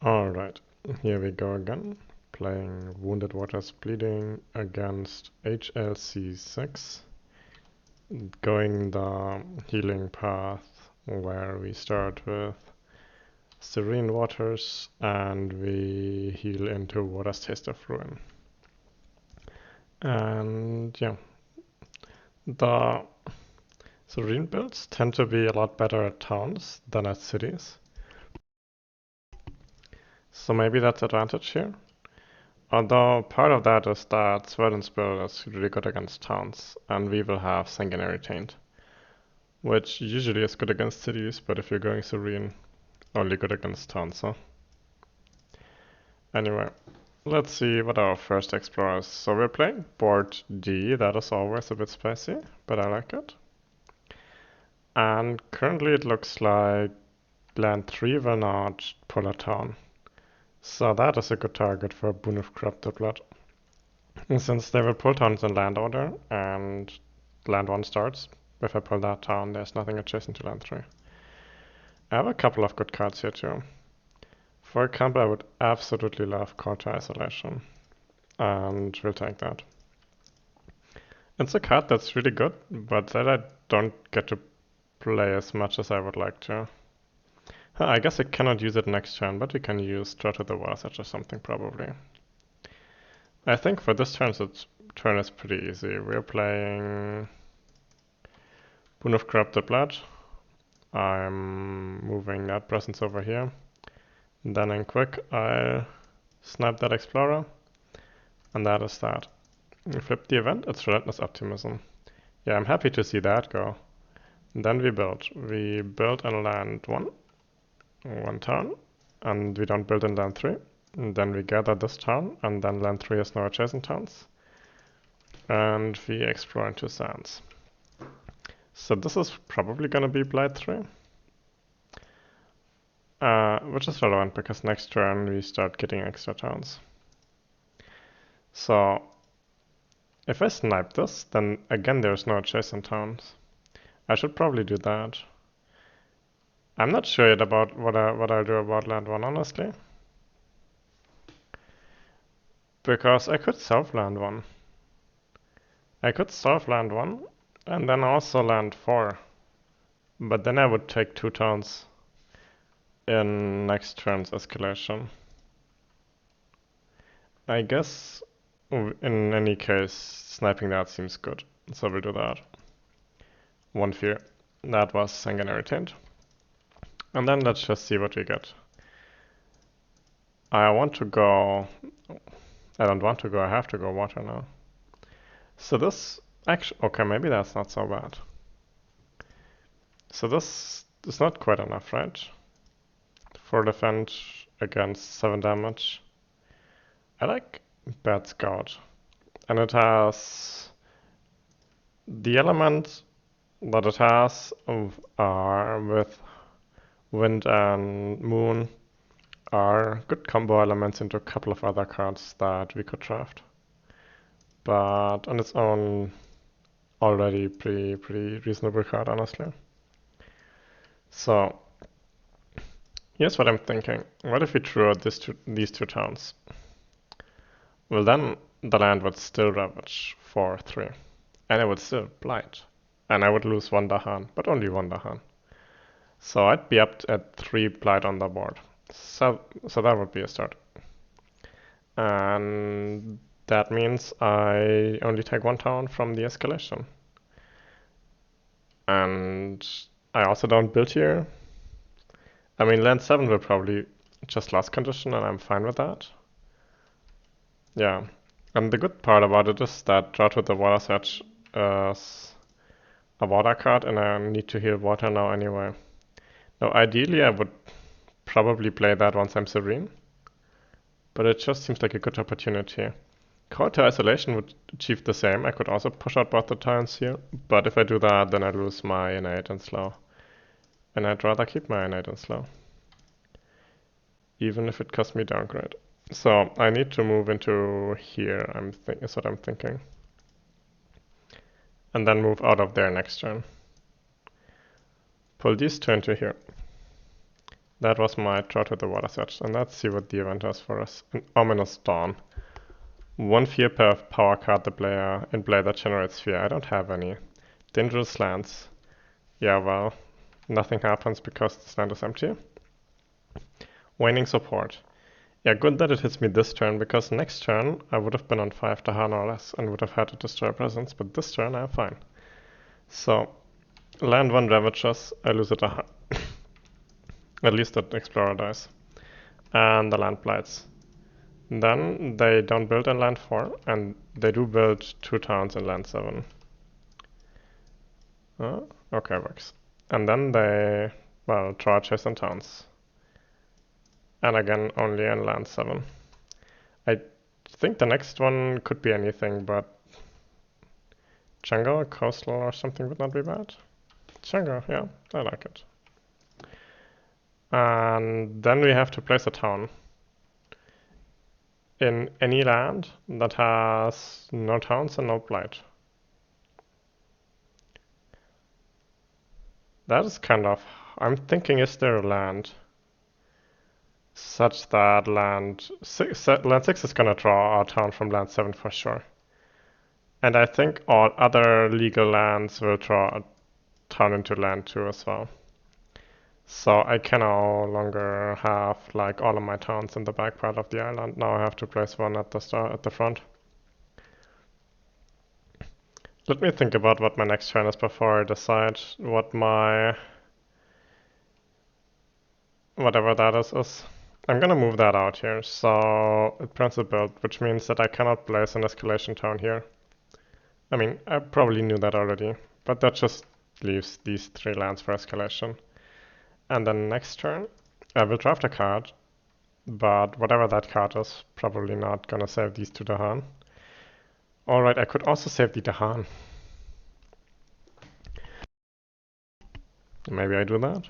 Alright, here we go again, playing Wounded Waters Bleeding against HLC 6, going the healing path where we start with Serene Waters and we heal into Water's Taste of Ruin. And yeah, the Serene builds tend to be a lot better at towns than at cities. So maybe that's advantage here. Although part of that is that Sweden's build is really good against towns, and we will have Sanguinary Taint, which usually is good against cities, but if you're going Serene, only good against towns, huh? Anyway, let's see what our first explorer is. So we're playing board D, that is always a bit spicy, but I like it. And currently it looks like land 3 will not pull a town. So that is a good target for Boon of Corrupted Blood. Since they will pull towns in land order, and land 1 starts, if I pull that town, there's nothing adjacent to land 3. I have a couple of good cards here too. For example, I would absolutely love Counter Isolation, and we'll take that. It's a card that's really good, but that I don't get to play as much as I would like to. I guess I cannot use it next turn, but we can use Draw to the Wasatch or something probably. I think for this turn is pretty easy. We're playing Boon of Corrupted Blood. I'm moving that presence over here. And then in quick, I'll snipe that Explorer. And that is that. We flip the event, it's Relentless Optimism. Yeah, I'm happy to see that go. And then we build. We build in land 1 town, and we don't build in land 3. And then we gather this town, and then land 3 has no adjacent towns. And we explore into sands. So this is probably gonna be Blight 3. Which is relevant because next turn we start getting extra towns. So if I snipe this, then again there's no adjacent towns. I should probably do that. I'm not sure yet about what I'll do about land 1, honestly. Because I could solve land 1. I could solve land 1 and then also land 4. But then I would take 2 towns in next turn's escalation. I guess in any case sniping that seems good, so we'll do that. 1 fear. That was Sanguinary Taint. And then let's just see what we get. I want to go... I don't want to go, I have to go water now. So this actually... Okay, maybe that's not so bad. So this is not quite enough, right? 4 defend against 7 damage. I like Bad Scout. And it has... The elements that it has are with Wind and Moon are good combo elements into a couple of other cards that we could draft. But on its own, already pretty reasonable card, honestly. So, here's what I'm thinking. What if we drew out these two towns? Well, then the land would still ravage for 3. And I would still blight. And I would lose 1 Dahan, but only 1 Dahan. So I'd be up at 3 blight on the board. So that would be a start. And that means I only take 1 town from the escalation. And I also don't build here. I mean, land 7 will probably just last condition, and I'm fine with that. Yeah. And the good part about it is that Drought with the Wasatch is a water card, and I need to heal water now anyway. Now, ideally, I would probably play that once I'm Serene, but it just seems like a good opportunity. Counter Isolation would achieve the same. I could also push out both the towns here, but if I do that, then I lose my innate and slow. And I'd rather keep my innate and slow, even if it costs me downgrade. So I need to move into here, is what I'm thinking. And then move out of there next turn. Pull these two into here. That was my draw to the water's edge, and let's see what the event has for us. An ominous dawn. One field pair of power card the player in play that generates fear. I don't have any. Dangerous lands. Yeah, well, nothing happens because this land is empty. Waning support. Yeah, good that it hits me this turn, because next turn I would have been on 5 Dahan or less and would have had to destroy a presence, but this turn I'm fine. So, land 1 ravages, I lose a Dahan. At least that Explorer dies. And the land blights. Then they don't build in land 4, and they do build 2 towns in land 7. Okay, works. And then they, well, draw chase in towns. And again, only in land 7. I think the next one could be anything, but jungle, coastal, or something would not be bad. Jungle, yeah, I like it. And then we have to place a town in any land that has no towns and no blight. That is kind of... I'm thinking, is there a land such that land 6 is gonna draw a town from land 7 for sure. And I think all other legal lands will draw a town into land 2 as well. So I can no longer have like all of my towns in the back part of the island. Now I have to place one at the front. Let me think about what my next turn is before I decide what my whatever that is. I'm gonna move that out here, so it prints a build, which means that I cannot place an escalation town here. I mean, I probably knew that already, but that just leaves these 3 lands for escalation. And then next turn, I will draft a card, but whatever that card is, probably not gonna save these 2 Dahan. Alright, I could also save the Dahan. Maybe I do that.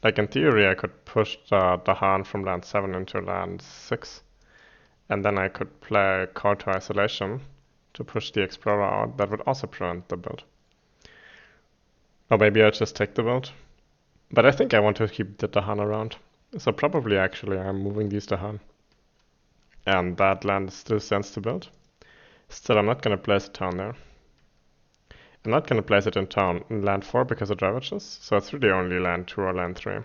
Like in theory, I could push the Dahan from land 7 into land 6, and then I could play Call to Isolation to push the Explorer out. That would also prevent the build. Or maybe I just take the build. But I think I want to keep the Dahan around. So probably actually I'm moving these Dahan. And that land still stands to build. Still, I'm not going to place a town there. I'm not going to place it in town in land 4 because it ravages. So it's really only land 2 or land 3.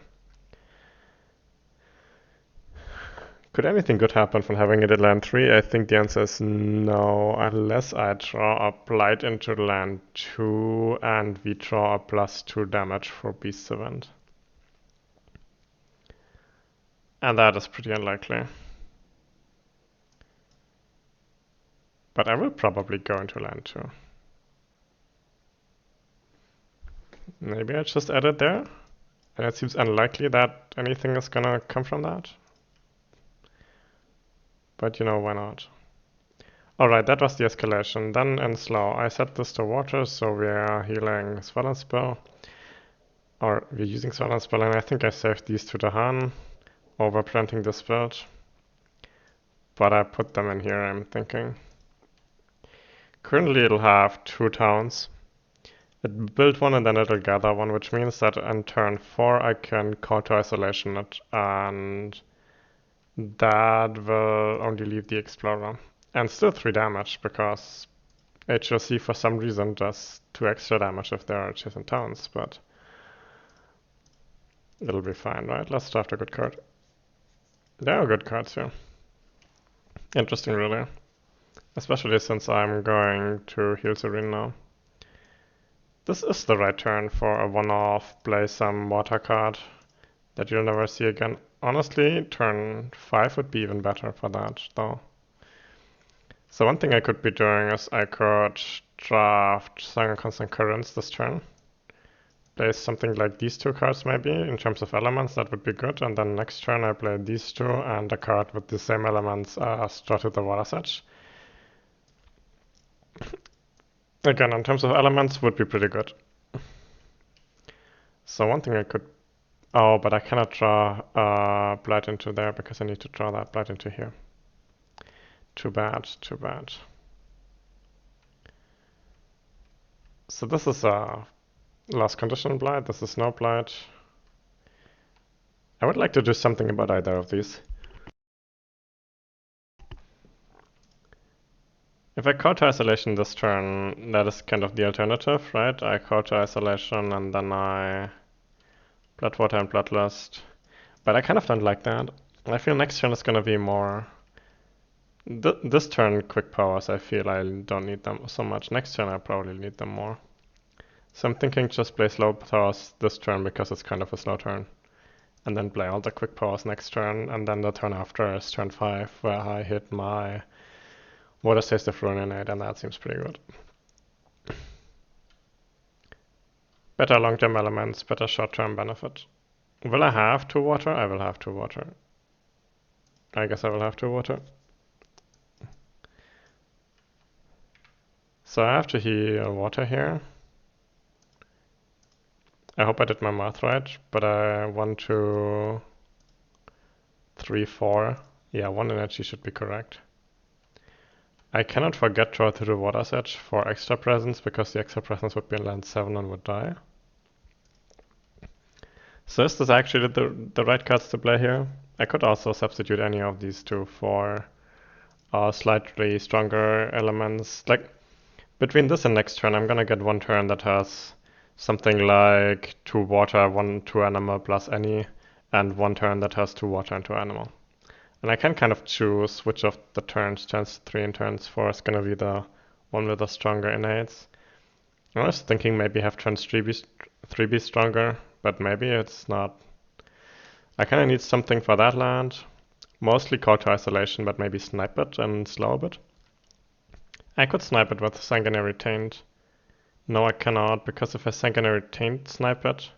Could anything good happen from having it at land 3? I think the answer is no, unless I draw a blight into land 2 and we draw a +2 damage for Beast's event. And that is pretty unlikely. But I will probably go into land 2. Maybe I just add it there? And it seems unlikely that anything is gonna come from that. But you know, why not? Alright, that was the escalation. Then in slow, I set this to water, so we are healing Swell and Spell. Or we're using Swell and Spell, and I think I saved these to Dahan over planting this build. But I put them in here, I'm thinking. Currently it'll have 2 towns. It built one and then it'll gather one, which means that in turn 4 I can Call to Isolation it, and that will only leave the Explorer. And still 3 damage, because HLC for some reason does 2 extra damage if there are adjacent towns, but it'll be fine, right? Let's draft a good card. There are good cards here. Interesting, really. Especially since I'm going to heal Serene now. This is the right turn for a one-off, play some water card that you'll never see again. Honestly, turn 5 would be even better for that, though. So one thing I could be doing is I could draft Song of Constant Currents this turn. Play something like these 2 cards maybe, in terms of elements, that would be good. And then next turn I play these 2 and a card with the same elements as Draw to the Water's Edge. Again, in terms of elements, would be pretty good. So one thing I could... Oh, but I cannot draw Blight into there because I need to draw that Blight into here. Too bad, too bad. So this is a Last Condition Blight, this is no Blight. I would like to do something about either of these. If I call to isolation this turn, that is kind of the alternative, right? I call to isolation and then I Bloodwater and Bloodlust. But I kind of don't like that. I feel next turn is gonna be more... This turn, quick powers, I feel I don't need them so much. Next turn I probably need them more. So I'm thinking just play slow powers this turn because it's kind of a slow turn. And then play all the quick powers next turn, and then the turn after is turn 5, where I hit my Water Taste of Ruin, and that seems pretty good. Better long-term elements, better short-term benefit. Will I have 2 water? I will have 2 water. I guess I will have 2 water. So I have to heal water here. I hope I did my math right, but I 1, 2, 3, 4. Yeah, 1 energy should be correct. I cannot forget draw to the Water's Edge for extra presence, because the extra presence would be in land 7 and would die. So is this actually the right cards to play here? I could also substitute any of these two for slightly stronger elements. Like, between this and next turn, I'm gonna get one turn that has something like 2 water, 1, 2 animal plus any, and one turn that has 2 water and 2 animal. And I can kind of choose which of the turns 3 and turns 4 is gonna be the one with the stronger innates. I was thinking maybe have turns 3 be stronger, but maybe it's not. I kinda need something for that land. Mostly call to isolation, but maybe snipe it and slow a bit. I could snipe it with Sanguinary Taint. No, I cannot, because if I Sanguinary Taint snipe it,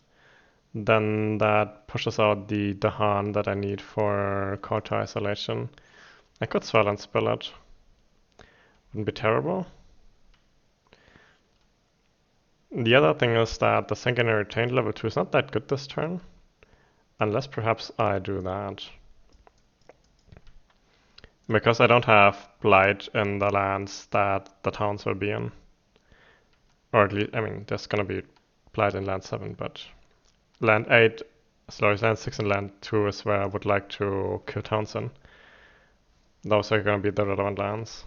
then that pushes out the Dahan that I need for call to isolation. I could swell and spill it. Wouldn't be terrible. The other thing is that the Sanguinary Taint level 2 is not that good this turn. Unless perhaps I do that. Because I don't have Blight in the lands that the towns will be in. Or at least, I mean, there's gonna be Blight in land 7, but land 8, sorry, land 6 and land 2 is where I would like to kill towns in. Those are gonna be the relevant lands.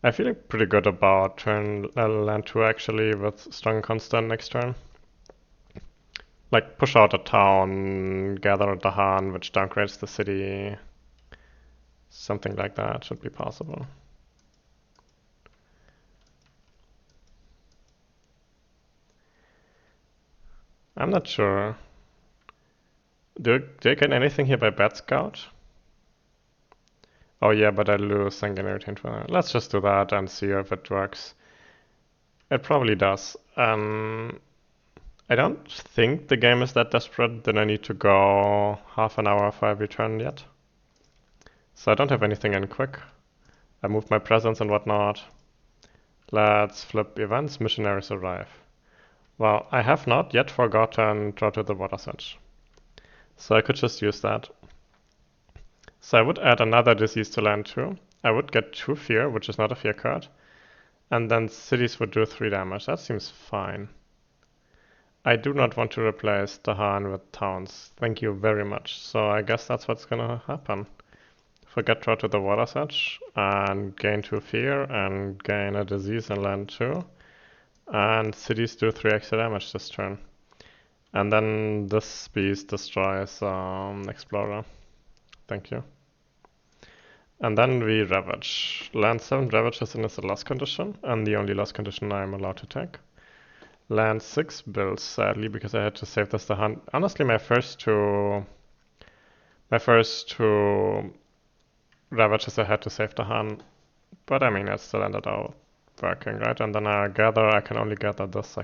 I'm feeling pretty good about turn land 2 actually, with strong constant next turn. Like, push out a town, gather a Dahan, which downgrades the city. Something like that should be possible. I'm not sure. Do I get anything here by Bat Scout? Oh yeah, but I lose Sanguinary Taint for that. Let's just do that and see if it works. It probably does. I don't think the game is that desperate that I need to go half an hour for every turn yet. So I don't have anything in quick. I moved my presence and whatnot. Let's flip events. Missionaries arrive. Well, I have not yet forgotten draw to the Water's Edge. So I could just use that. So I would add another disease to land 2. I would get 2 fear, which is not a fear card. And then cities would do 3 damage. That seems fine. I do not want to replace Dahan with towns. Thank you very much. So I guess that's what's gonna happen. Forget draw to the Water's Edge and gain 2 fear and gain a disease in land 2. And cities do 3 extra damage this turn. And then this beast destroys Explorer. Thank you. And then we Ravage. Land 7 Ravages in is the last condition, and the only last condition I'm allowed to take. Land 6 builds, sadly, because I had to save this the hunt. Honestly, my first two Ravages I had to save the hunt, but I mean, it still ended up working, right? And then I can only gather this,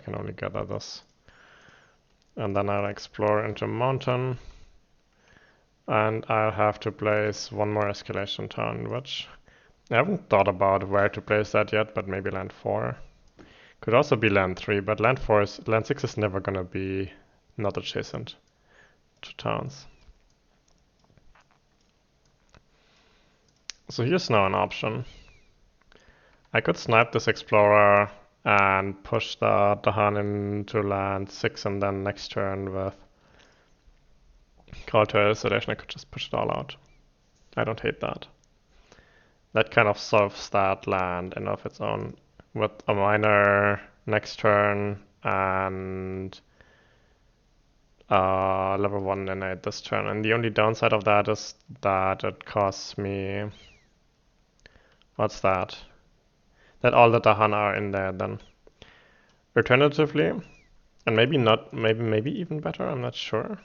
And then I'll explore into mountain. And I'll have to place one more escalation town, which I haven't thought about where to place that yet, but maybe land 4. Could also be land 3, but land 6 is never gonna be not adjacent to towns. So here's now an option. I could snipe this explorer and push the Dahan into land 6 and then next turn with Call to isolation, I could just push it all out. I don't hate that. That kind of solves that land in of its own with a miner next turn and level 1 innate this turn. And the only downside of that is that it costs me... What's that? That all the Dahan are in there then. Alternatively, and maybe not, maybe even better, I'm not sure.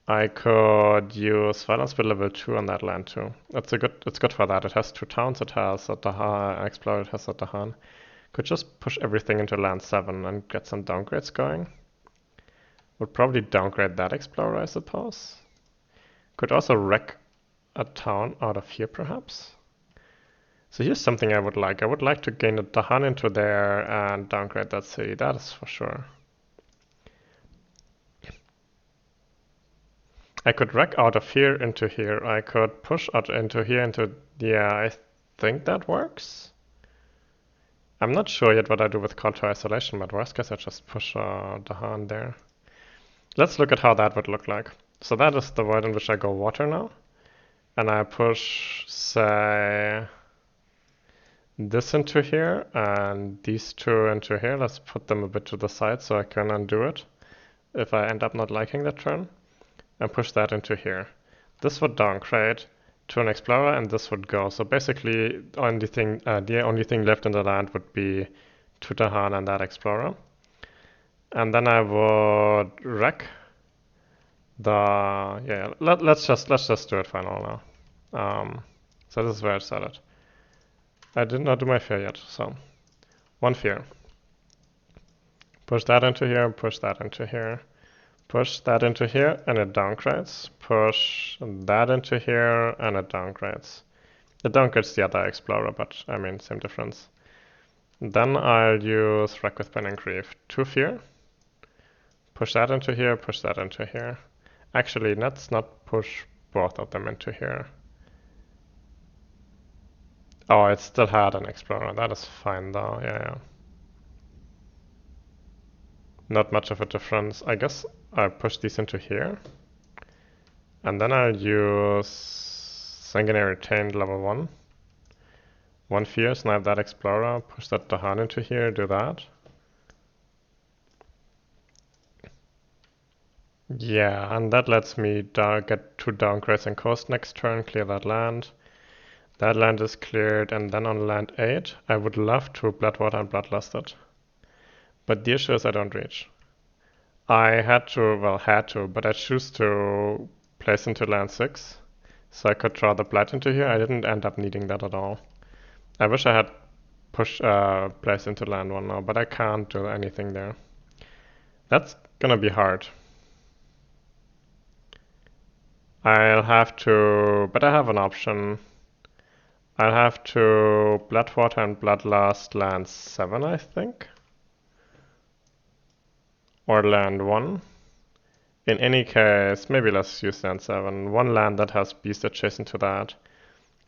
I could use Violence with level 2 on that land too. It's good for that. It has 2 towns, it has a Dahan, Explorer, it has a Dahan. Could just push everything into land 7 and get some downgrades going. Would probably downgrade that Explorer, I suppose. Could also wreck a town out of here, perhaps. So here's something I would like. I would like to gain a Dahan into there and downgrade that city, that is for sure. I could wreck out of here into here. I could push out into here into... Yeah, I think that works. I'm not sure yet what I do with Call to Isolation, but worst case I just push Dahan there. Let's look at how that would look like. So that is the void in which I go water now. And I push, say, this into here and these two into here. Let's put them a bit to the side so I can undo it if I end up not liking that turn. And push that into here. This would downgrade to an Explorer and this would go. So basically the only thing left in the land would be Tutahan and that Explorer. And then I would wreck the... Yeah, let's just do it final now. So this is where I set it. I did not do my fear yet, so 1 fear. Push that into here, push that into here. Push that into here and it downgrades. Push that into here and it downgrades. It downgrades the other Explorer, but I mean, same difference. Then I'll use Wreck with Pain and Grief. 2 fear. Push that into here, push that into here. Actually, let's not push both of them into here. Oh, it still had an Explorer. That is fine though, yeah. Not much of a difference. I guess I'll push these into here. And then I'll use Sanguinary Taint level 1. 1 fear, snipe that Explorer, push that Dahan into here, do that. Yeah, and that lets me get 2 downgrades and coast next turn, clear that land. That land is cleared, and then on land 8, I would love to Bloodwater and Bloodlust it. But the issue is I don't reach. I had to, but I choose to place into land 6. So I could draw the Blight into here. I didn't end up needing that at all. I wish I had placed into land 1 now, but I can't do anything there. That's gonna be hard. I'll have to, but I have an option. I'll have to Bloodwater and Bloodlust land 7, I think. Or land 1. In any case, maybe let's use land 7. 1 land that has beast adjacent to that.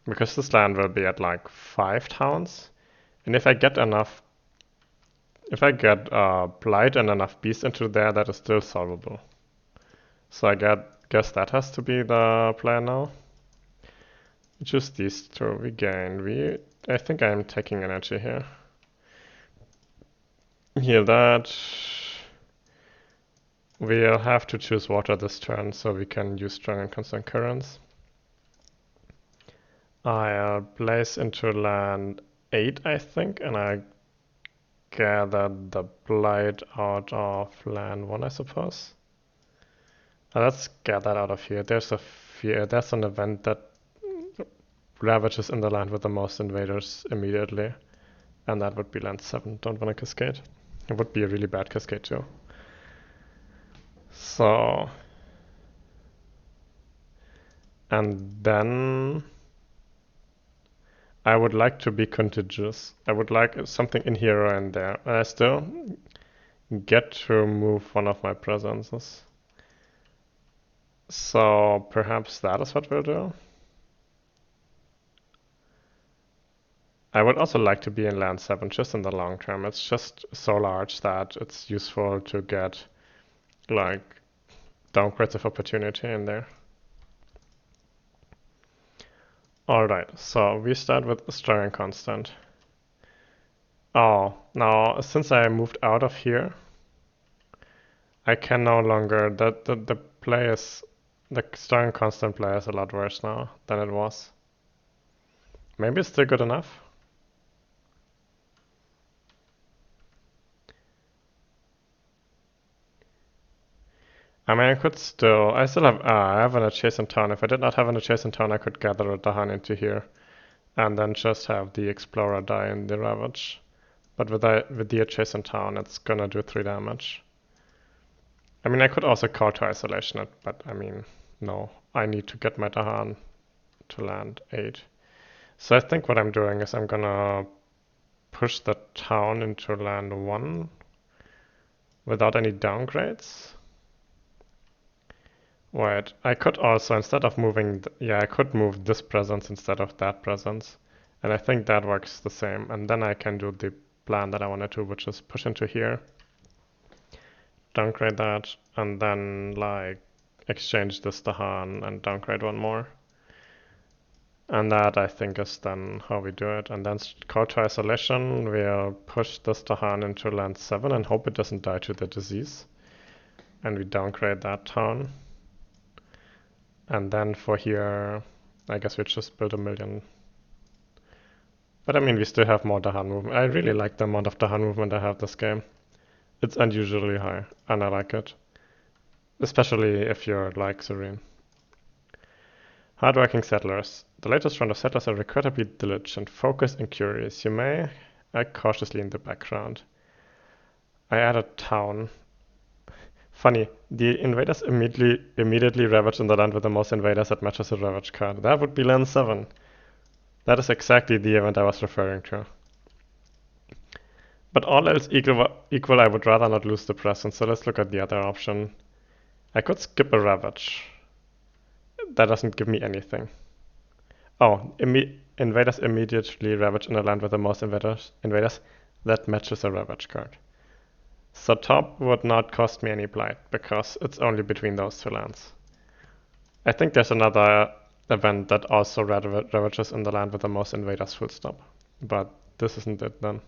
Because this land will be at like 5 towns. And if I get enough... If I get Blight and enough beast into there, that is still solvable. So I guess that has to be the plan now. Just these two we gain. I think I'm taking energy here. Heal that. We'll have to choose water this turn so we can use strong and constant currents. I'll place into land 8, I think, and I gather the Blight out of land 1, I suppose. Let's get that out of here. There's an event that ravages in the land with the most invaders immediately. And that would be land 7. Don't want to cascade. It would be a really bad cascade too. So... And then... I would like to be contiguous. I would like something in here and there. And I still get to move one of my presences. So perhaps that is what we'll do. I would also like to be in land 7 just in the long term. It's just so large that it's useful to get like downgrades of opportunity in there. Alright, so we start with stirring constant. Oh, now since I moved out of here, I can no longer, the play is, the stirring constant play is a lot worse now than it was. Maybe it's still good enough. I mean, I still have, I have an adjacent town. If I did not have an adjacent town, I could gather a Dahan into here and then just have the Explorer die in the Ravage. But with the adjacent town, it's gonna do 3 damage. I mean, I could also call to isolation it, but I mean, no. I need to get my Dahan to land 8. So I think what I'm doing is I'm gonna push the town into land 1 without any downgrades. Wait, I could also, instead of moving, I could move this presence instead of that presence. And I think that works the same. And then I can do the plan that I wanted to, which is push into here, downgrade that, and then like exchange this Dahan and downgrade one more. And that I think is then how we do it. And then call to isolation, we'll push this Dahan into land 7 and hope it doesn't die to the disease. And we downgrade that town. And then for here, I guess we just build a million. But I mean, we still have more Dahan movement. I really like the amount of Dahan movement I have this game. It's unusually high, and I like it. Especially if you're like Serene. Hardworking settlers. The latest round of settlers are incredibly diligent, focused, and curious. You may act cautiously in the background. I add a town. Funny, the invaders immediately ravage in the land with the most invaders that matches a ravage card. That would be land 7. That is exactly the event I was referring to. But all else equal, I would rather not lose the presence, so let's look at the other option. I could skip a ravage. That doesn't give me anything. Oh, invaders immediately ravage in a land with the most invaders. That matches a ravage card. So top would not cost me any blight, because it's only between those 2 lands. I think there's another event that also ravages in the land with the most invaders full stop. But this isn't it then.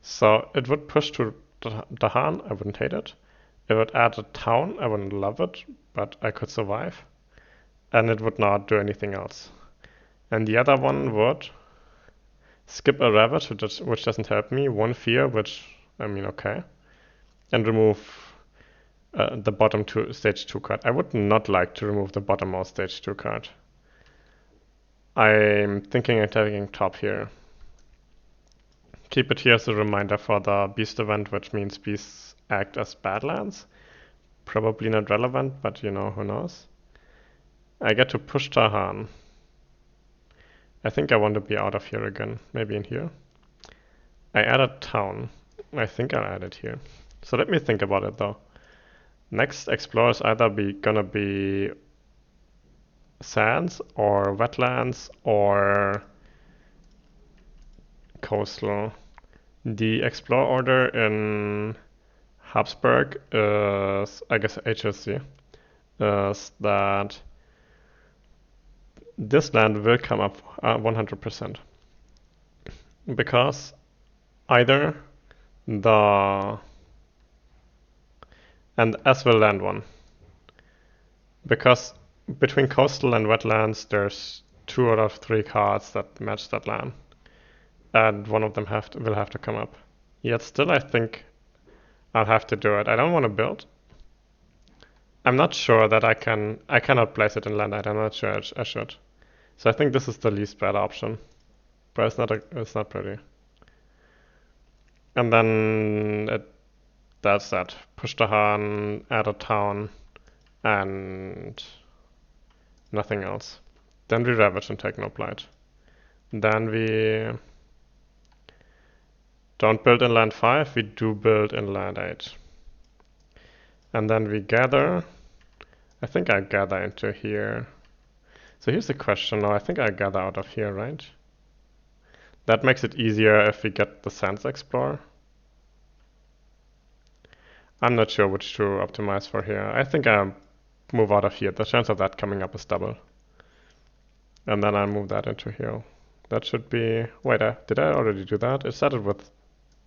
So it would push to Dahan, I wouldn't hate it. It would add a town, I wouldn't love it, but I could survive. And it would not do anything else. And the other one would skip a ravage, which doesn't help me, 1 fear, which, I mean, okay. And remove the bottom stage 2 card. I would not like to remove the bottommost stage 2 card. I'm thinking of taking top here. Keep it here as a reminder for the beast event, which means beasts act as badlands. Probably not relevant, but you know, who knows. I get to push Dahan. I think I want to be out of here again, maybe in here. I add a town. I think I'll add it here. So let me think about it though. Next explore is either gonna be sands or wetlands or coastal. The explore order in Habsburg is, I guess HLC, is that this land will come up 100%. Because either and as will land 1. Because between coastal and wetlands there's 2 out of 3 cards that match that land. And one of them will have to come up. Yet still I think I'll have to do it. I don't want to build. I'm not sure that I cannot place it in land. I'm not sure I should. So I think this is the least bad option. But it's not pretty. And then it does that. Push Dahan, add a town, and nothing else. Then we ravage and take no blight. Then we don't build in land 5, we do build in land 8. And then we gather. I think I gather into here. So here's the question now. I think I gather out of here, right? That makes it easier if we get the Sands Explorer. I'm not sure which to optimize for here. I think I move out of here. The chance of that coming up is double. And then I move that into here. That should be... Wait, did I already do that? It started with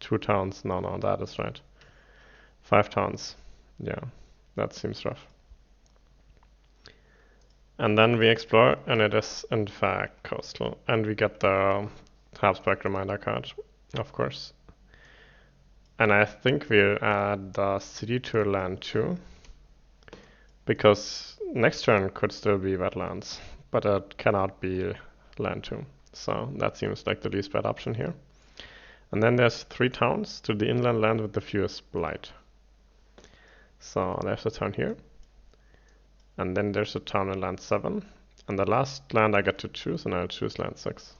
2 towns. No, that is right. 5 towns. Yeah, that seems rough. And then we explore, and it is in fact coastal. And we get the Habsburg reminder card, of course. And I think we'll add the city to land too, because next turn could still be wetlands, but it cannot be land too. So that seems like the least bad option here. And then there's 3 towns to the inland land with the fewest blight. So there's a town here. And then there's a town in land 7. And the last land I get to choose, and I'll choose land 6.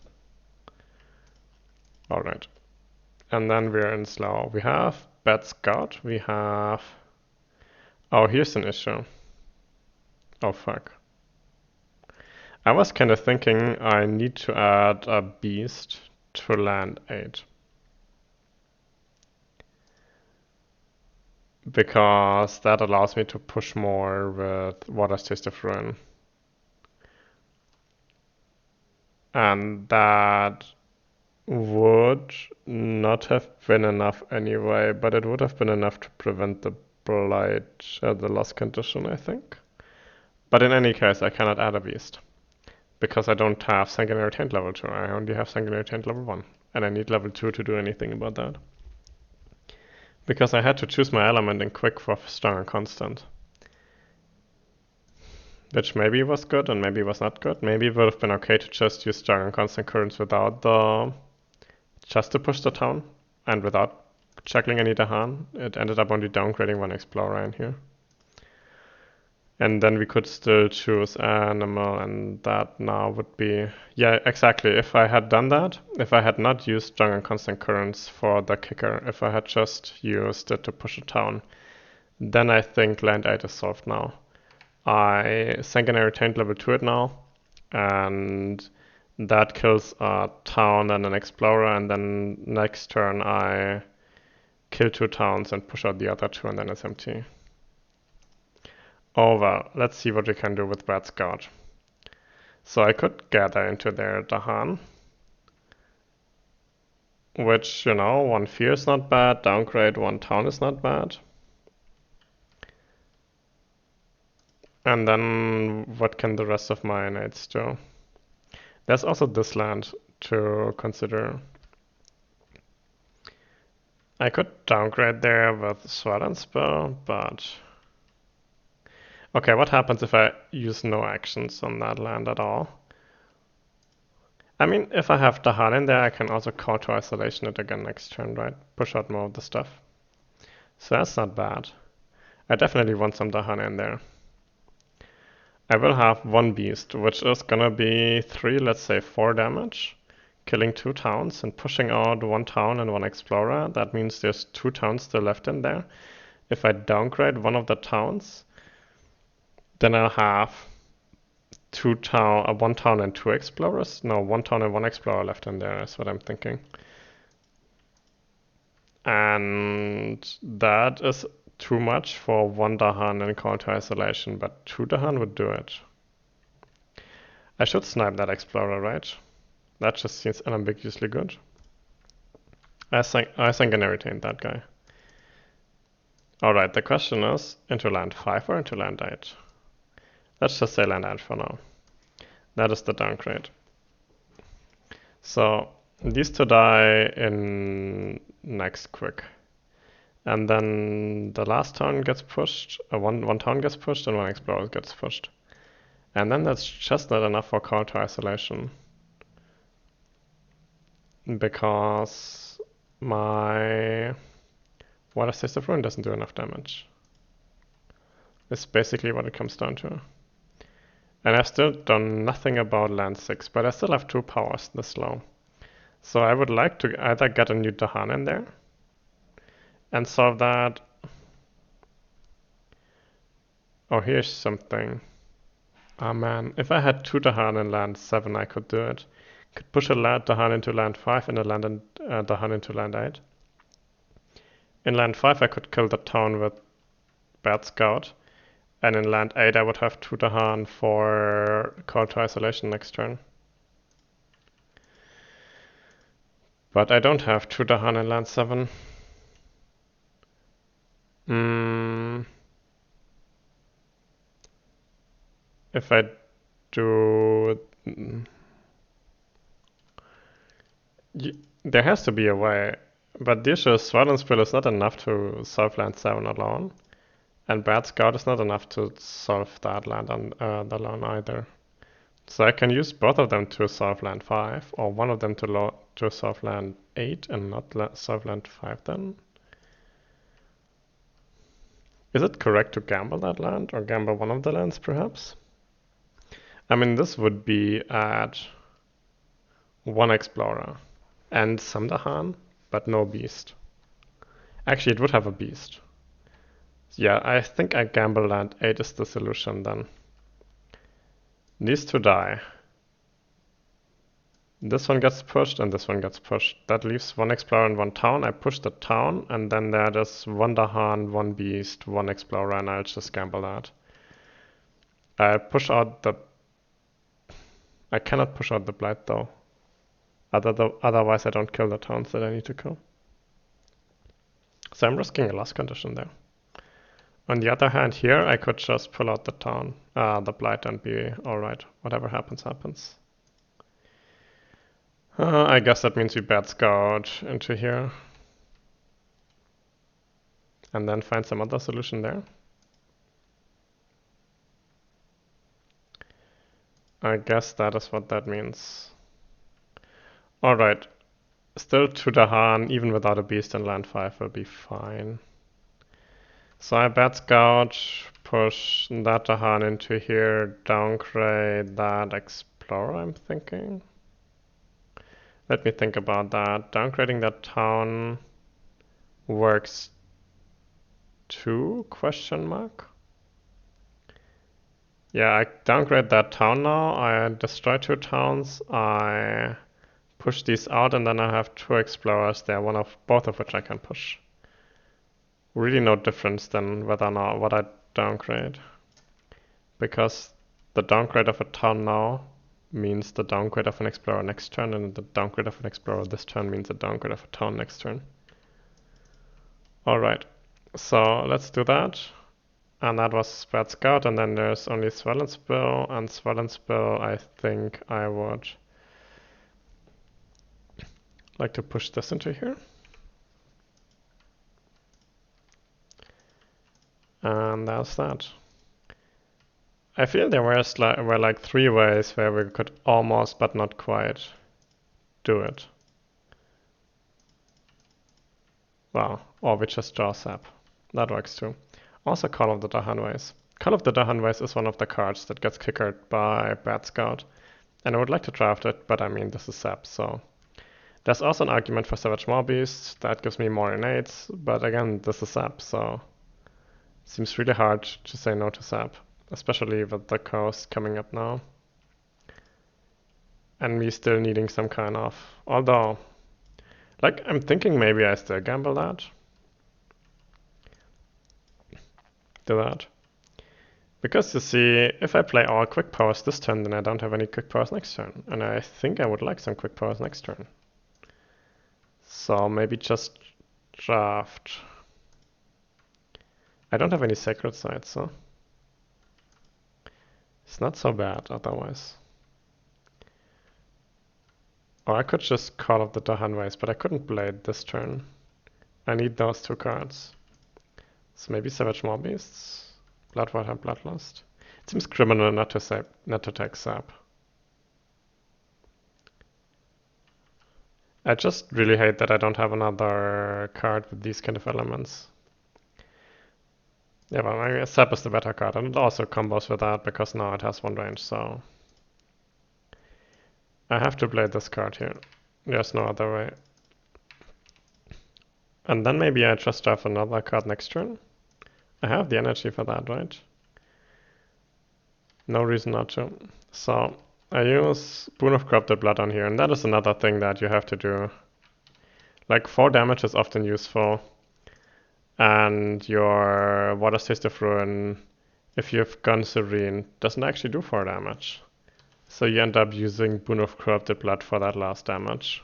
Alright. And then we're in slow. We have bad scout. We have... Oh, here's an issue. Oh, fuck. I was kind of thinking I need to add a beast to land 8. Because that allows me to push more with Water's Taste of Ruin. And that would not have been enough anyway, but it would have been enough to prevent the blight, the lost condition, I think. But in any case, I cannot add a beast. Because I don't have Sanguinary Taint level 2, I only have Sanguinary Taint level 1. And I need level 2 to do anything about that. Because I had to choose my element in quick for strong and constant. Which maybe was good and maybe was not good. Maybe it would have been okay to just use strong and constant currents without the... just to push the town. And without juggling any Dahan. It ended up only downgrading 1 explorer in here. And then we could still choose animal, and that now would be... Yeah, exactly. If I had done that, if I had not used strong and constant currents for the kicker, if I had just used it to push a town, then I think land 8 is solved now. I Sanguinary Taint level 2 it now, and that kills a town and an explorer, and then next turn I kill 2 towns and push out the other 2, and then it's empty. Oh well, let's see what we can do with Bad Scout. So I could gather into their Dahan, which, you know, 1 fear is not bad, downgrade 1 town is not bad. And then what can the rest of my knights do? There's also this land to consider. I could downgrade there with Sword and Spell, but... Okay, what happens if I use no actions on that land at all? I mean, if I have Dahan in there, I can also counter isolation it again next turn, right? Push out more of the stuff. So that's not bad. I definitely want some Dahan in there. I will have 1 beast, which is gonna be 3, let's say 4 damage. Killing 2 towns and pushing out 1 town and 1 explorer. That means there's 2 towns still left in there. If I downgrade 1 of the towns, then I'll have 1 town and 2 explorers. No, 1 town and 1 explorer left in there is what I'm thinking. And that is too much for 1 Dahan and counter isolation, but 2 Dahan would do it. I should snipe that explorer, right? That just seems unambiguously good. I Sanguinary Taint that guy. Alright, the question is, into land 5 or into land 8? Let's just say land 8 for now. That is the downgrade. So these 2 die in next quick. And then the last town gets pushed, one town gets pushed and 1 explorer gets pushed. And then that's just not enough for counter isolation. Because my Water's Taste of Ruin doesn't do enough damage. It's basically what it comes down to. And I've still done nothing about land 6, but I still have 2 powers this low. So I would like to either get a new Dahan in there and solve that. Oh, here's something. Oh man, if I had 2 Dahan in land 7, I could do it. Could push a Dahan into land 5 and a Dahan into land 8. In land 5 I could kill the town with Bad Scout. And in land 8 I would have Tudahan for Call to Isolation next turn. But I don't have Tudahan in land 7. If I do... there has to be a way. But the issue is Swollen Spill is not enough to solve land 7 alone. And Bad Scout is not enough to solve that land alone either. So I can use both of them to solve land 5, or one of them to solve land 8 and not solve land 5 then. Is it correct to gamble that land, or gamble one of the lands perhaps? I mean, this would be at 1 Explorer and some Dahan, but no Beast. Actually, it would have a Beast. Yeah, I think I gamble land 8 is the solution then. These two die. This one gets pushed and this one gets pushed. That leaves 1 Explorer and 1 Town. I push the Town and then there's 1 Dahan, 1 Beast, 1 Explorer, and I'll just gamble that. I push out the... I cannot push out the Blight though. Otherwise I don't kill the towns that I need to kill. So I'm risking a loss condition there. On the other hand, here I could just pull out the town, the Blight, and be alright. Whatever happens, happens. I guess that means we Bad Scout into here. And then find some other solution there. I guess that is what that means. Alright. Still Tudahan, even without a Beast in land 5 will be fine. So I Bad Scout, push that Dahan into here, downgrade that Explorer, I'm thinking. Let me think about that. Downgrading that town works too, question mark? Yeah, I downgrade that town now, I destroy 2 towns, I push these out, and then I have 2 Explorers there, both of which I can push. Really no difference than whether or not what I downgrade. Because the downgrade of a town now means the downgrade of an Explorer next turn, and the downgrade of an Explorer this turn means the downgrade of a town next turn. Alright, so let's do that. And that was Bad Scout, and then there's only Swollen Spill, and Swollen Spill I think I would like to push this into here. And that's that. I feel there were like 3 ways where we could almost but not quite do it. Well, or we just draw sap. That works too. Also Call of the Dahanways. Call of the Dahanways is one of the cards that gets kickered by Bad Scout. And I would like to draft it, but I mean this is sap, so... There's also an argument for Savage Maw-Beast, that gives me more innates, but again, this is sap, so... It seems really hard to say no to sap. Especially with the coast coming up now. And me still needing some kind of... Although... Like, I'm thinking maybe I still gamble that. Do that. Because you see, if I play all quick powers this turn, then I don't have any quick powers next turn. And I think I would like some quick powers next turn. So maybe just draft... I don't have any sacred sites, so... It's not so bad otherwise. Or I could just Call of the Dahanways, but I couldn't Blade this turn. I need those 2 cards. So maybe Savage Maw-Beasts? Bloodwater, Bloodlust. It seems criminal not to take sap. I just really hate that I don't have another card with these kind of elements. Yeah, but maybe sap is the better card, and it also combos with that because now it has 1 range, so... I have to play this card here. There's no other way. And then maybe I just draft another card next turn. I have the energy for that, right? No reason not to. So, I use Boon of Corrupted Blood on here, and that is another thing that you have to do. Like, 4 damage is often useful. And your Water Taste of Ruin, if you've gone Serene, doesn't actually do 4 damage. So you end up using Boon of Corrupted Blood for that last damage.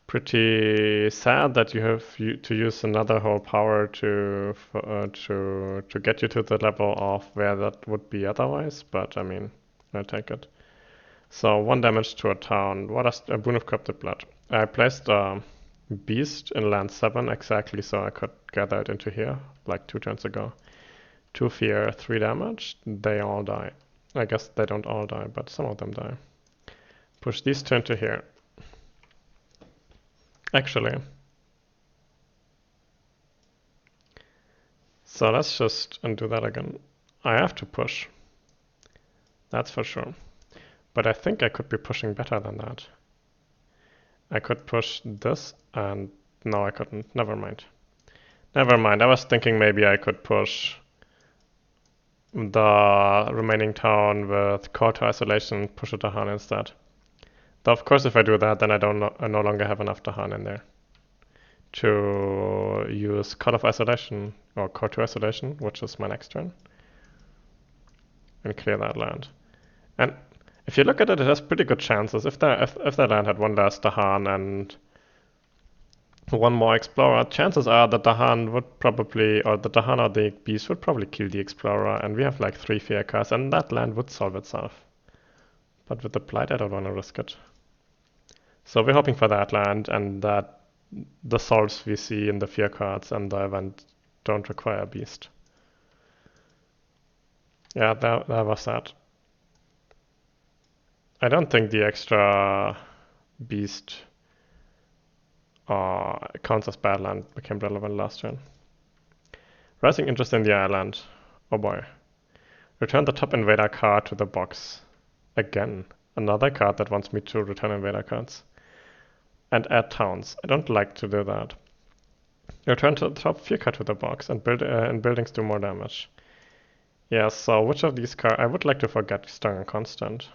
Pretty sad that you have to use another whole power to get you to the level of where that would be otherwise, but I mean, I take it. So 1 damage to a town. What is a Boon of Corrupted Blood? I placed a beast in land 7 exactly so I could gather it into here, like 2 turns ago. 2 fear, 3 damage. They all die. I guess they don't all die, but some of them die. Push these 2 into here. Actually. So let's just undo that again. I have to push. That's for sure. But I think I could be pushing better than that. I could push this and... no, I couldn't. Never mind. Never mind. I was thinking maybe I could push the remaining town with Call to Isolation, push a Dahan instead. Though of course if I do that, then I no longer have enough Dahan in there to use Call of Isolation or Call to Isolation, which is my next turn, and clear that land. And if you look at it, it has pretty good chances. If that land had 1 less Dahan and 1 more Explorer, chances are that Dahan would probably, or the Dahan or the Beast would probably kill the Explorer, and we have like 3 fear cards, and that land would solve itself. But with the Blight, I don't want to risk it. So we're hoping for that land, and that the solves we see in the fear cards and the event don't require a Beast. Yeah, that was that. I don't think the extra Beast counts as bad land became relevant last turn. Rising interest in the island. Oh boy. Return the top invader card to the box. Again. Another card that wants me to return invader cards. And add towns. I don't like to do that. Return to the top fear card to the box and buildings do more damage. Yeah, so which of these cards... I would like to forget Strong and Constant.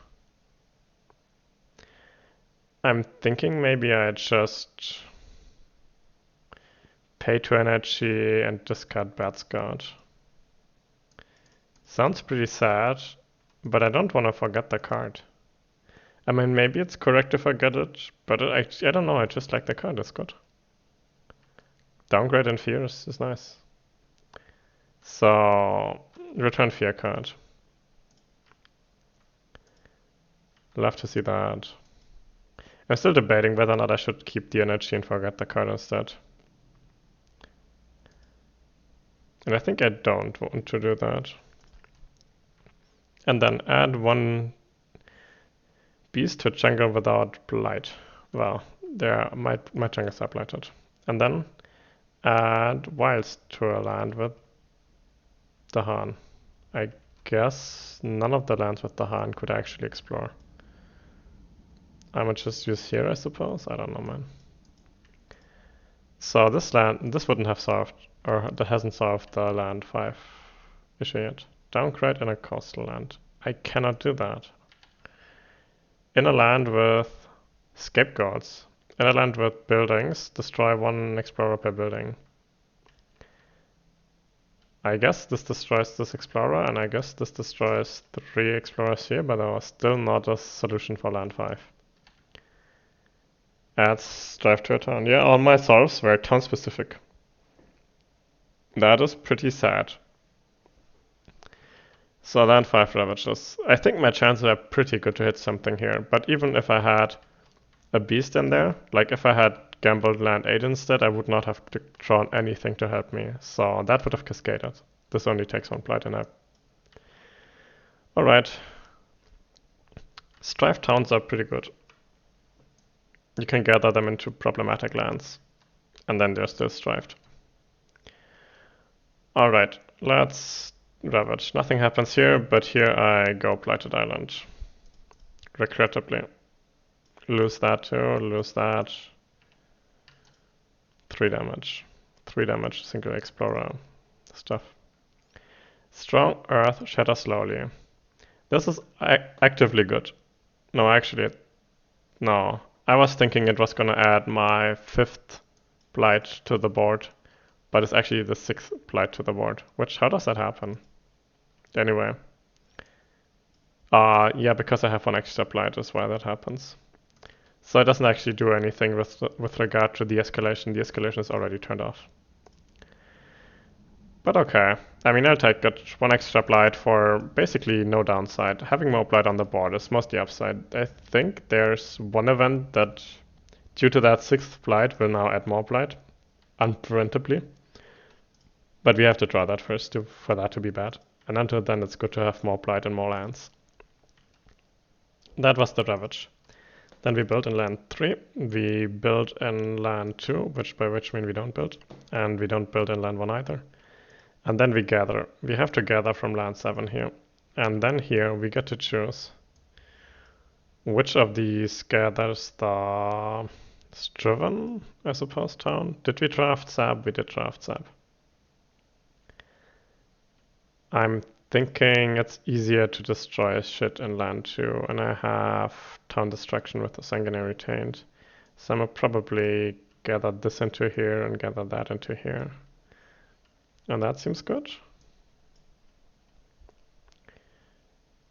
I'm thinking maybe I just pay 2 energy and discard Bad Scout. Sounds pretty sad, but I don't want to forget the card. I mean, maybe it's correct to forget it, but I don't know, I just like the card, it's good. Downgrade and Fear is nice. So, return Fear card. Love to see that. I'm still debating whether or not I should keep the energy and forget the card instead. And I think I don't want to do that. And then add 1 Beast to jungle without Blight. Well, my jungles are blighted. And then add Wilds to a land with Dahan. I guess none of the lands with Dahan could actually explore. I might just use here, I suppose. I don't know, man. So this wouldn't have solved, or that hasn't solved the land 5 issue yet. Downgrade in a coastal land. I cannot do that. In a land with scapegoats, in a land with buildings, destroy 1 explorer per building. I guess this destroys this explorer, and I guess this destroys 3 explorers here, but that was still not a solution for land 5. Add Strive to a town. Yeah, all my solves were town specific. That is pretty sad. So land 5 ravages. I think my chances are pretty good to hit something here, but even if I had a beast in there, like if I had gambled land 8 instead, I would not have drawn anything to help me, so that would have cascaded. This only takes 1 blight and I... Alright. Strive towns are pretty good. You can gather them into problematic lands, and then they're still strived. Alright, let's ravage. Nothing happens here, but here I go Blighted Island. Regrettably. Lose that too, lose that. 3 damage. 3 damage, single explorer stuff. Strong Earth, shatter slowly. This is actively good. No, actually, no. I was thinking it was gonna add my 5th blight to the board, but it's actually the 6th blight to the board. Which, how does that happen? Anyway. Yeah, because I have one extra blight is why that happens. So it doesn't actually do anything with regard to the escalation. The escalation is already turned off. But okay. I mean, I'll take it. One extra blight for basically no downside. Having more blight on the board is mostly upside. I think there's one event that, due to that 6th blight, will now add more blight. Unpreventably. But we have to draw that first for that to be bad. And until then, it's good to have more blight and more lands. That was the Ravage. Then we build in land 3. We build in land 2, by which mean we don't build. And we don't build in land 1 either. And then we gather. We have to gather from land 7 here. And then here we get to choose which of these gathers the Striven, I suppose, town. Did we draft Zab? We did draft Zab. I'm thinking it's easier to destroy shit in land 2, and I have town destruction with the Sanguinary Taint. So I'm gonna probably gather this into here and gather that into here. And that seems good.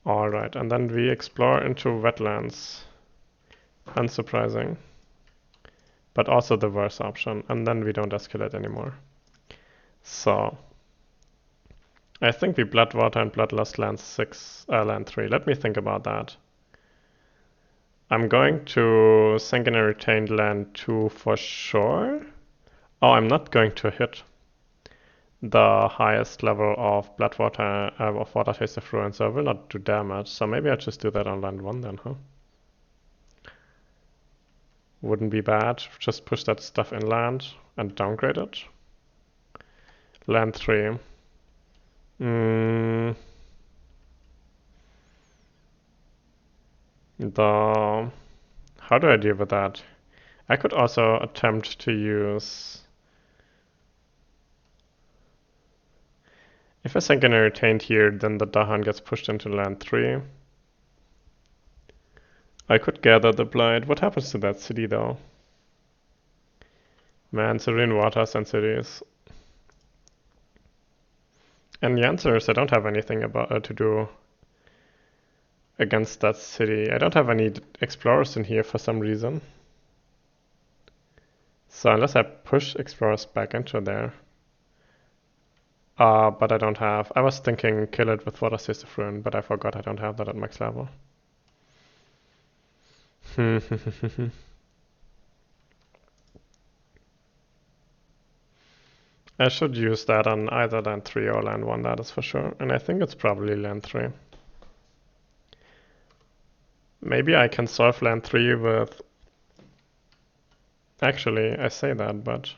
Alright, and then we explore into wetlands. Unsurprising. But also the worst option, and then we don't escalate anymore. So I think we Bloodwater and Bloodlust land 3. Let me think about that. I'm going to Sanguinary Taint land 2 for sure. Oh, I'm not going to hit the highest level of Bloodwater of Water Taste of Ruin, so I will not do damage. So maybe I'll just do that on land 1 then, huh? Wouldn't be bad. Just push that stuff inland and downgrade it. Land 3. How do I deal with that? I could also attempt to use... If I Sanguinary Taint here, then the Dahan gets pushed into land 3. I could gather the Blight. What happens to that city though? Man, Serene Waters and cities. And the answer is I don't have anything about to do against that city. I don't have any explorers in here for some reason. So unless I push explorers back into there. But I don't have. I was thinking kill it with Water Taste of Ruin, but I forgot I don't have that at max level. I should use that on either land 3 or land 1, that is for sure. And I think it's probably land 3. Maybe I can solve land 3 with... Actually, I say that, but...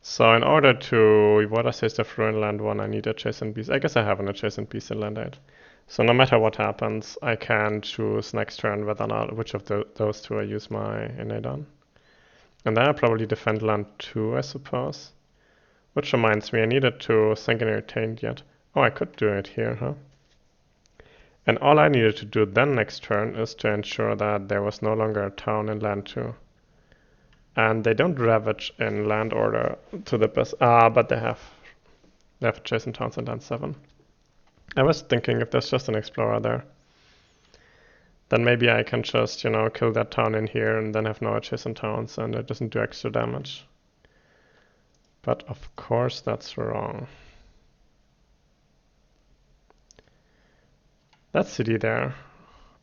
So in order to Water Taste of Ruin land 1, I need adjacent beast. I guess I have an adjacent beast in land 8. So no matter what happens, I can choose next turn whether or not which of those two I use my innate on. And then I'll probably defend land 2, I suppose. Which reminds me, I needed to Sanguinary Taint yet. Oh, I could do it here, huh? And all I needed to do then next turn is to ensure that there was no longer a town in land 2. And they don't ravage in land order to the best. But they have adjacent towns in land 7. I was thinking if there's just an explorer there, then maybe I can just, kill that town in here and then have no adjacent towns and it doesn't do extra damage. But of course that's wrong. That city there.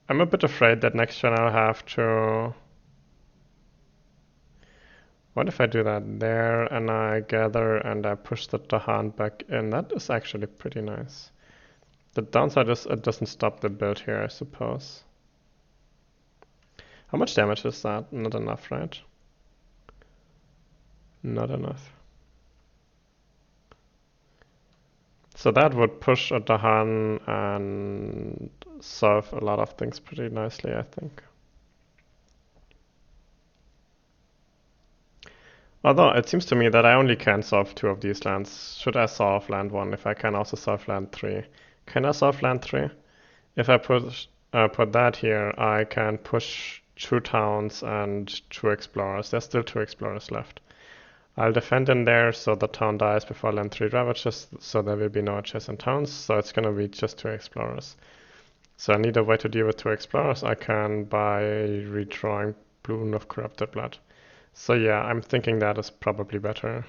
I'm a bit afraid that next turn I'll have to... What if I do that there and I gather and I push the Dahan back in? That is actually pretty nice. The downside is it doesn't stop the build here, I suppose. How much damage is that? Not enough, right? Not enough. So that would push a Dahan and solve a lot of things pretty nicely, I think. Although it seems to me that I only can solve 2 of these lands. Should I solve land 1 if I can also solve land 3? Can I solve land 3? If I put that here, I can push 2 towns and 2 explorers. There's still 2 explorers left. I'll defend in there so the town dies before land 3 ravages, so there will be no adjacent towns, so it's gonna be just 2 explorers. So I need a way to deal with 2 explorers. I can by redrawing Bloom of Corrupted Blood. So yeah, I'm thinking that is probably better.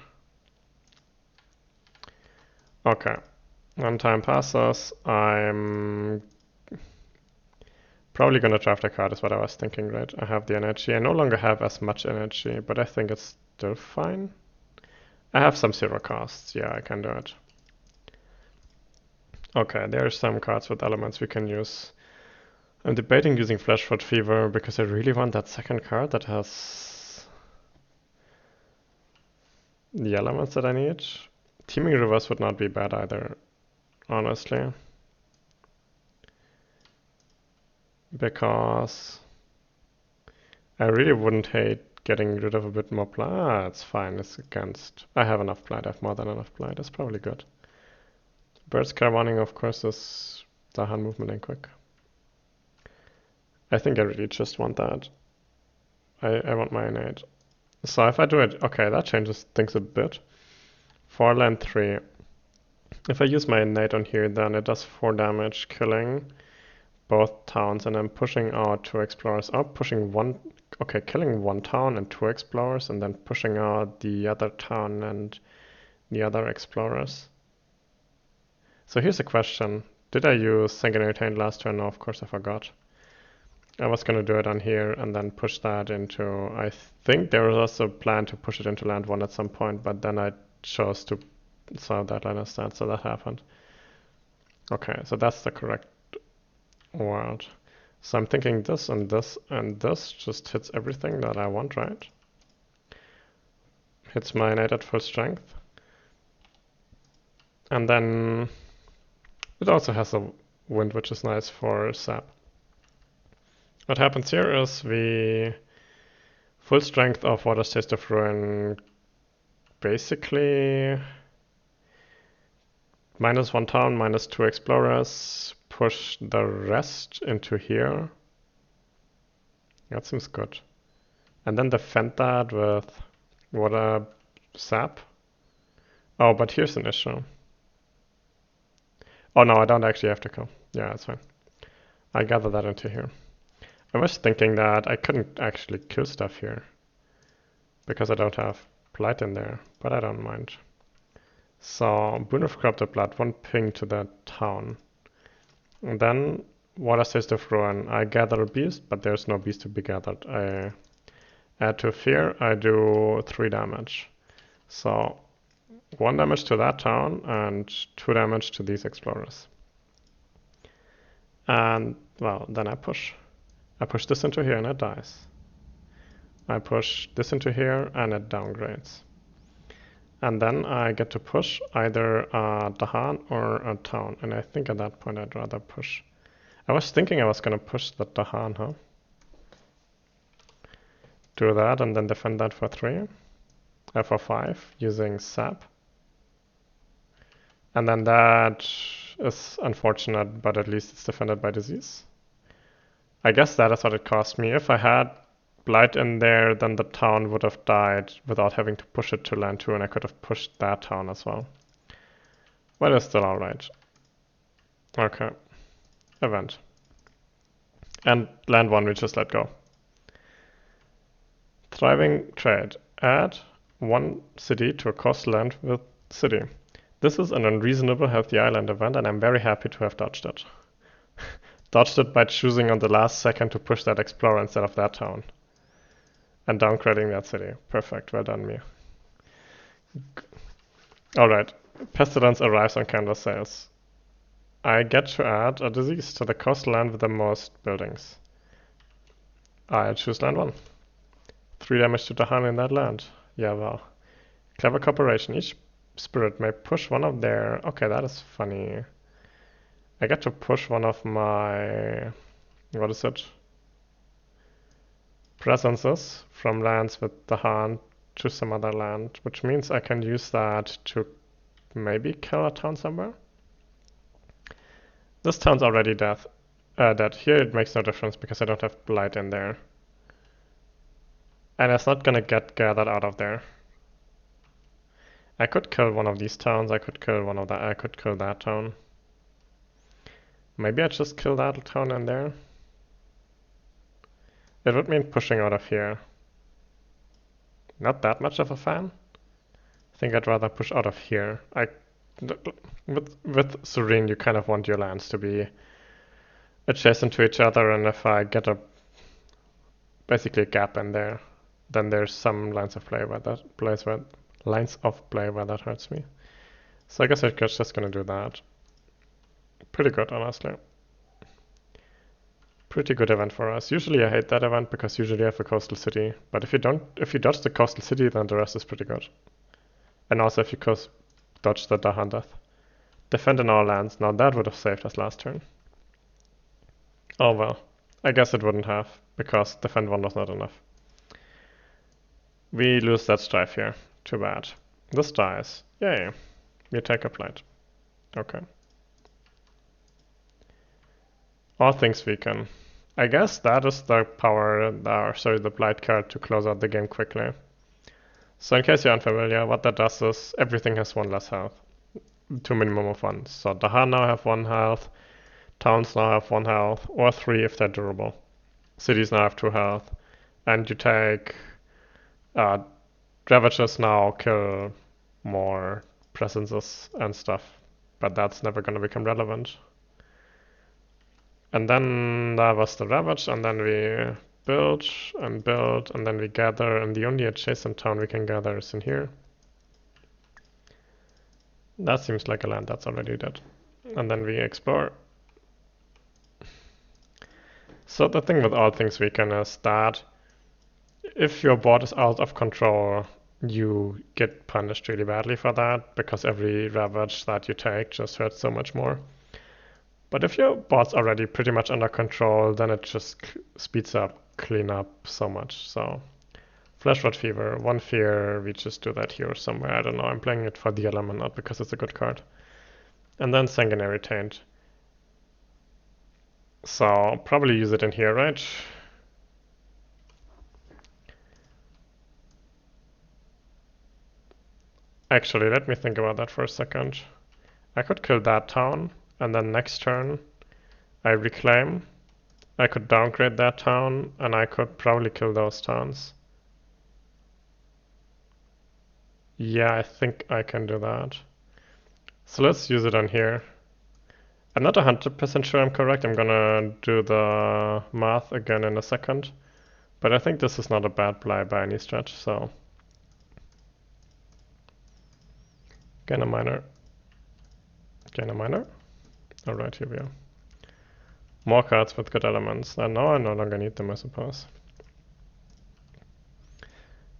Okay, when time passes, I'm probably gonna draft a card is what I was thinking, right? I have the energy. I no longer have as much energy, but I think it's still fine. I have some 0 costs. Yeah, I can do it. Okay, there are some cards with elements we can use. I'm debating using Fleshfoot Fever because I really want that second card that has the elements that I need. Teeming Reverse would not be bad either, honestly. Because I really wouldn't hate getting rid of a bit more blight. Ah, it's fine, it's against... I have enough blight, I have more than enough blight, that's probably good. Bird's Caravanning, of course, is Dahan movement and quick. I think I really just want that. I want my innate. So if I do it, okay, that changes things a bit. 4 land 3. If I use my innate on here, then it does 4 damage, killing both towns, and I'm pushing out 2 explorers up, pushing one, okay, killing 1 town and 2 explorers, and then pushing out the other town and the other explorers. So here's a question. Did I use Sanguinary Taint last turn? No, of course I forgot. I was gonna do it on here and then push that into, I think there was also a plan to push it into land 1 at some point, but then I chose to solve that line instead, so that happened. Okay, so that's the correct world. So I'm thinking this and this and this just hits everything that I want, right? Hits my innate at full strength. And then it also has a wind, which is nice for sap. What happens here is we full strength of Water's Taste of Ruin basically -1 town, -2 explorers, push the rest into here. That seems good. And then defend that with water sap. Oh, but here's an issue. Oh no, I don't actually have to kill. Yeah, that's fine. I gather that into here. I was thinking that I couldn't actually kill stuff here because I don't have blight in there, but I don't mind. So, Boon of Corrupted Blood, 1 ping to the town. And then, Water's Taste of Ruin. I gather a beast, but there's no beast to be gathered. I add to Fear, I do 3 damage. So, 1 damage to that town and 2 damage to these explorers. And, well, then I push. I push this into here and it dies. I push this into here and it downgrades. And then I get to push either a Dahan or a town. And I think at that point I'd rather push. I was thinking I was going to push the Dahan, huh? Do that and then defend that for 3. For 5 using sap. And then that is unfortunate, but at least it's defended by disease. I guess that is what it cost me. If I had blight in there, then the town would have died without having to push it to land 2, and I could have pushed that town as well. But it's still alright. Okay. Event. And land 1 we just let go. Thriving trade. Add 1 city to a cost land with city. This is an unreasonable healthy island event, and I'm very happy to have dodged it. Dodged it by choosing on the last second to push that explorer instead of that town. And downgrading that city. Perfect, well done me. Alright, Pestilence arrives on canvas sales. I get to add a disease to the coast land with the most buildings. I choose land 1. 3 damage to Dahan in that land. Yeah, well. Clever cooperation. Each spirit may push one of their... Okay, that is funny. I get to push one of my... What is it? Presences from lands with Dahan to some other land, which means I can use that to maybe kill a town somewhere. This town's already dead. Here it makes no difference because I don't have blight in there. And it's not gonna get gathered out of there. I could kill one of these towns, I could kill one of that, I could kill that town. Maybe I just kill that town in there. It would mean pushing out of here. Not that much of a fan. I think I'd rather push out of here. With Serene, you kind of want your lands to be adjacent to each other, and if I get basically a gap in there, then there's some lines of play where that hurts me. So I guess I'm just gonna do that. Pretty good, honestly. Pretty good event for us. Usually I hate that event because usually I have a coastal city. But if you dodge the coastal city, then the rest is pretty good. And also if you dodge the Dahan Death. Defend in all lands. Now that would have saved us last turn. Oh well. I guess it wouldn't have, because defend 1 was not enough. We lose that strife here. Too bad. This dies. Yay. We take a plate. Okay. All things weaken. I guess that is the power, the blight card to close out the game quickly. So in case you're unfamiliar, what that does is everything has 1 less health. To a minimum of 1. So Dahan now have 1 health, towns now have 1 health, or 3 if they're durable. Cities now have 2 health. And you take Ravagers now kill more presences and stuff. But that's never gonna become relevant. And then that was the Ravage, and then we build, and then we gather, and the only adjacent town we can gather is in here. That seems like a land that's already dead. And then we explore. So the thing with all things weaken is that if your board is out of control, you get punished really badly for that, because every Ravage that you take just hurts so much more. But if your board's already pretty much under control, then it just speeds up cleanup so much. So Flesh Rot Fever, 1 fear, we just do that here somewhere. I don't know, I'm playing it for the element, not because it's a good card. And then Sanguinary Taint. So probably use it in here, right? Actually, let me think about that for a second. I could kill that town, and then next turn I reclaim. I could downgrade that town, and I could probably kill those towns. Yeah, I think I can do that. So let's use it on here. I'm not 100% sure I'm correct. I'm gonna do the math again in a second. But I think this is not a bad play by any stretch, so. Gain a minor. Gain a minor. Alright, here we are. More cards with good elements. And now I no longer need them, I suppose.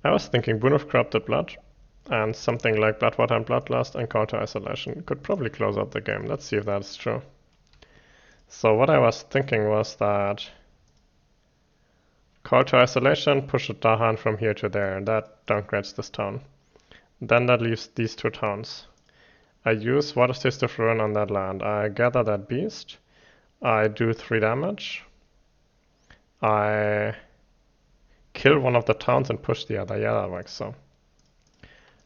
I was thinking Boon of Corrupted Blood and something like Bloodwater and Bloodlust and Call to Isolation could probably close out the game. Let's see if that's true. So what I was thinking was that Call to Isolation, push a Dahan from here to there, and that downgrades this town. Then that leaves these 2 towns. I use Water Taste of Ruin on that land. I gather that beast. I do 3 damage. I kill one of the towns and push the other. Yeah, that works, so.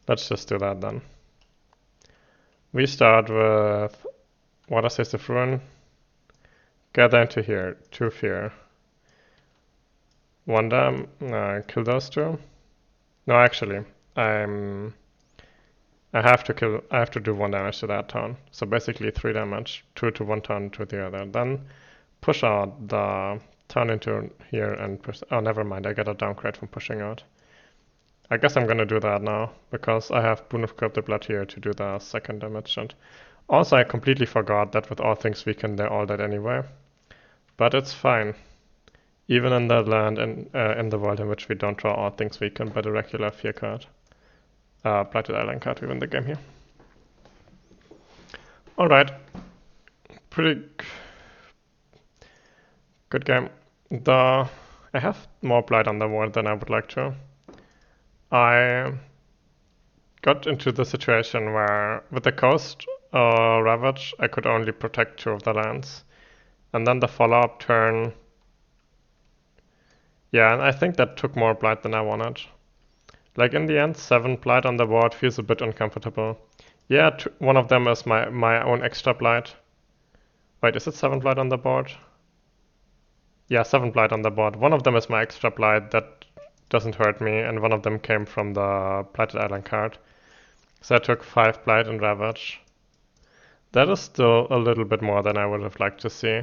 Let's just do that then. We start with Water Taste of Ruin. Gather into here. 2 fear. 1 dam. Kill those 2. No, actually, I have to do 1 damage to that town. So basically 3 damage, 2 to 1 town to the other. Then push out the town into here and push. Oh, never mind. I get a downgrade from pushing out. I guess I'm gonna do that now because I have Boon of Corrupted Blood here to do the 2nd damage. And also, I completely forgot that with all things weaken, they're all dead anyway. But it's fine. Even in the land and in the world in which we don't draw all things weaken, but a regular fear card. Blighted Island card, we win the game here. Alright. Pretty good game. I have more Blight on the board than I would like to. I got into the situation where with the Coast Ravage, I could only protect 2 of the lands. And then the follow-up turn. Yeah, and I think that took more Blight than I wanted. Like in the end, 7 blight on the board feels a bit uncomfortable. Yeah, one of them is my own extra blight. Wait, is it 7 blight on the board? Yeah, 7 blight on the board. One of them is my extra blight that doesn't hurt me, and one of them came from the Blighted Island card. So I took 5 blight and ravage. That is still a little bit more than I would have liked to see.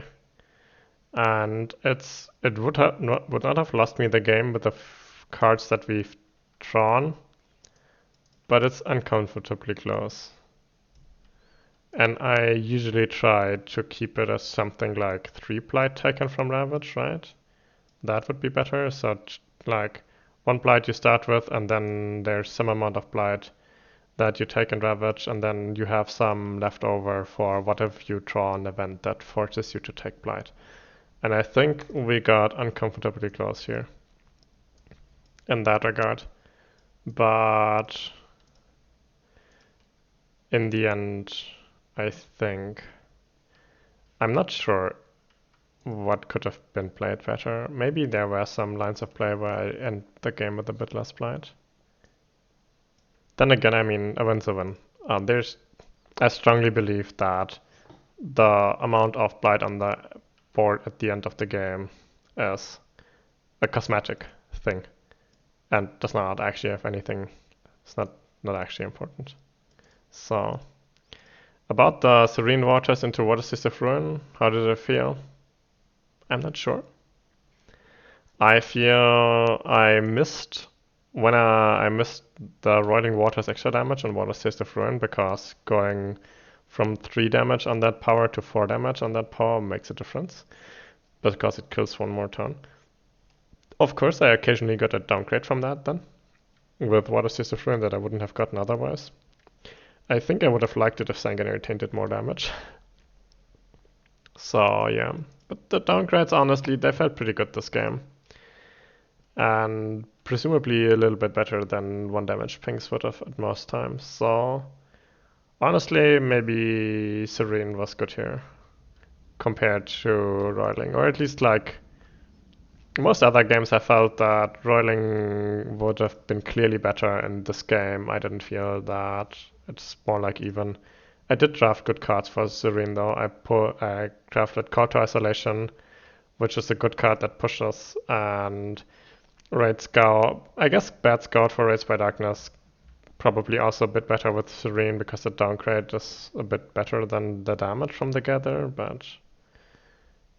And it would not have lost me the game with the cards that we've drawn, but it's uncomfortably close. And I usually try to keep it as something like 3 blight taken from ravage, right? That would be better. So like 1 blight you start with, and then there's some amount of blight that you take in ravage, and then you have some left over for what if you draw an event that forces you to take blight. And I think we got uncomfortably close here in that regard. But in the end, I think I'm not sure what could have been played better. Maybe there were some lines of play where I end the game with a bit less blight. Then again, I mean, a win's a win. I strongly believe that the amount of blight on the board at the end of the game is a cosmetic thing and does not actually have anything. It's not actually important. So, about the Serene Waters into WWB Ruin, how did it feel? I'm not sure. I feel I missed I missed the Roiling Waters extra damage on WWB Ruin, because going from 3 damage on that power to 4 damage on that power makes a difference, because it kills one more turn. Of course, I occasionally got a downgrade from that then, with WWB Ruin that I wouldn't have gotten otherwise. I think I would have liked it if Sanguinary Taint did more damage. So yeah, but the downgrades, honestly, they felt pretty good this game. And presumably a little bit better than 1 damage pings would have at most times. So honestly, maybe Serene was good here compared to Roiling, or at least like most other games I felt that Roiling would have been clearly better in this game. I didn't feel that. It's more like even. I did draft good cards for Serene though. I drafted Call to Isolation, which is a good card that pushes, and Raid Scout. I guess Bad Scout for Raids by Darkness. Probably also a bit better with Serene, because the downgrade is a bit better than the damage from the Gather, but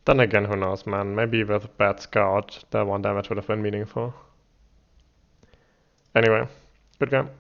then again, who knows, man. Maybe with Bad Scout, the 1 damage would have been meaningful. Anyway, good game.